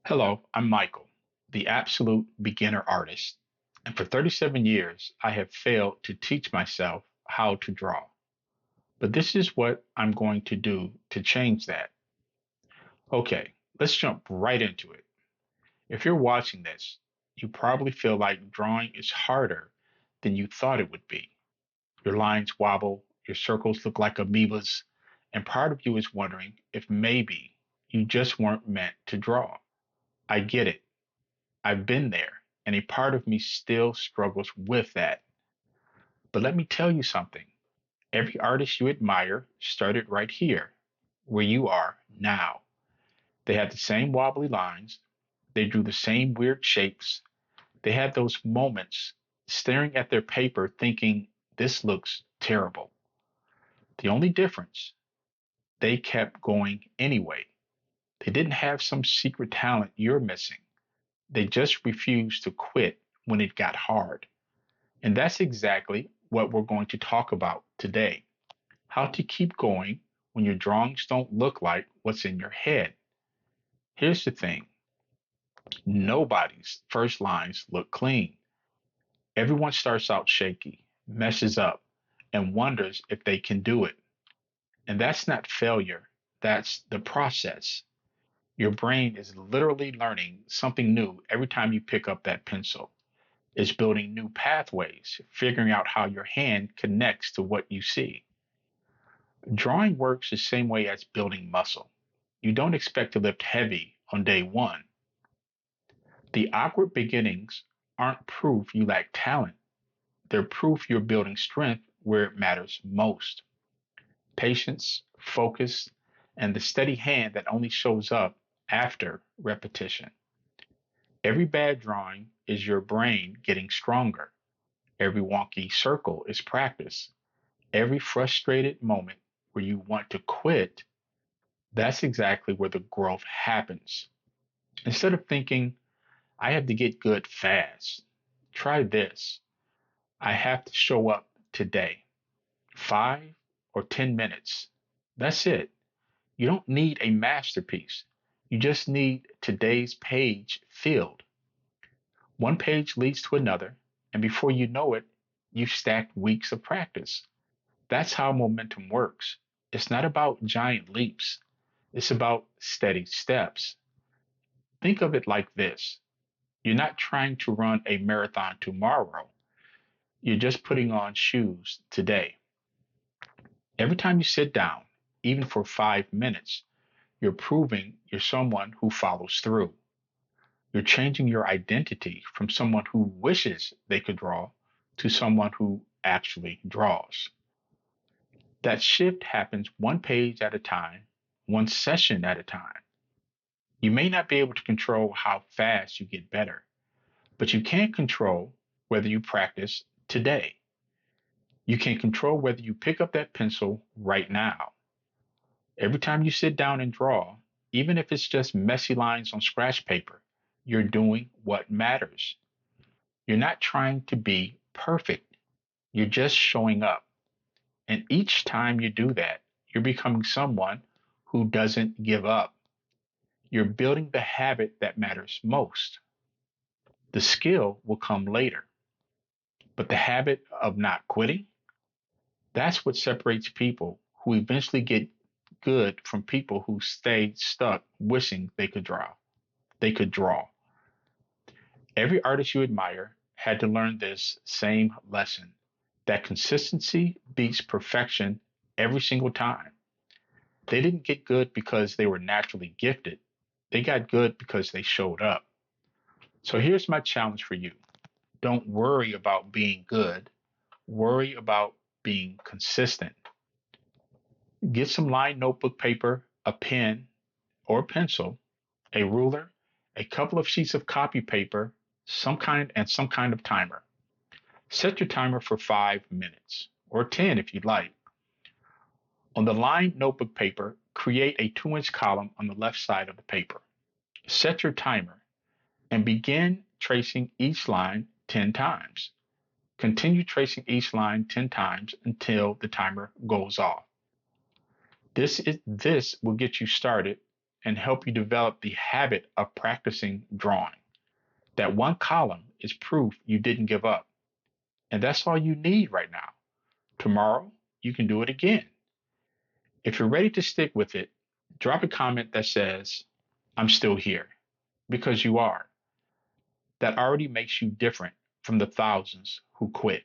Hello, I'm Michael, the absolute beginner artist. And for 37 years, I have failed to teach myself how to draw. But this is what I'm going to do to change that. Okay, let's jump right into it. If you're watching this, you probably feel like drawing is harder than you thought it would be. Your lines wobble, your circles look like amoebas, and part of you is wondering if maybe you just weren't meant to draw. I get it. I've been there, and a part of me still struggles with that. But let me tell you something. Every artist you admire started right here, where you are now. They had the same wobbly lines, they drew the same weird shapes, they had those moments staring at their paper thinking, this looks terrible. The only difference, they kept going anyway. They didn't have some secret talent you're missing. They just refused to quit when it got hard. And that's exactly what we're going to talk about today. How to keep going when your drawings don't look like what's in your head. Here's the thing, nobody's first lines look clean. Everyone starts out shaky, messes up, and wonders if they can do it. And that's not failure, that's the process. Your brain is literally learning something new every time you pick up that pencil. It's building new pathways, figuring out how your hand connects to what you see. Drawing works the same way as building muscle. You don't expect to lift heavy on day one. The awkward beginnings aren't proof you lack talent, they're proof you're building strength where it matters most. Patience, focus, and the steady hand that only shows up after repetition. Every bad drawing is your brain getting stronger. Every wonky circle is practice. Every frustrated moment where you want to quit, that's exactly where the growth happens. Instead of thinking, I have to get good fast, try this. I have to show up today. 5 or 10 minutes. That's it. You don't need a masterpiece. You just need today's page filled. One page leads to another, and before you know it, you've stacked weeks of practice. That's how momentum works. It's not about giant leaps, it's about steady steps. Think of it like this, you're not trying to run a marathon tomorrow, you're just putting on shoes today. Every time you sit down, even for 5 minutes, you're proving you're someone who follows through. You're changing your identity from someone who wishes they could draw to someone who actually draws. That shift happens one page at a time, one session at a time. You may not be able to control how fast you get better, but you can control whether you practice today. You can control whether you pick up that pencil right now. Every time you sit down and draw, even if it's just messy lines on scratch paper, you're doing what matters. You're not trying to be perfect, you're just showing up. And each time you do that, you're becoming someone who doesn't give up. You're building the habit that matters most. The skill will come later, but the habit of not quitting, that's what separates people who eventually get good from people who stay stuck wishing they could draw. They could draw. Every artist you admire had to learn this same lesson that consistency beats perfection every single time. They didn't get good because they were naturally gifted. They got good because they showed up. So here's my challenge for you. Don't worry about being good. Worry about being consistent. Get some lined notebook paper, a pen or pencil, a ruler, a couple of sheets of copy paper, some kind of timer. Set your timer for 5 minutes or 10 if you'd like. On the lined notebook paper, create a 2-inch column on the left side of the paper. Set your timer and begin tracing each line 10 times. Continue tracing each line 10 times until the timer goes off. This will get you started and help you develop the habit of practicing drawing. That one column is proof you didn't give up. And that's all you need right now. Tomorrow, you can do it again. If you're ready to stick with it, drop a comment that says, I'm still here, because you are. That already makes you different from the thousands who quit.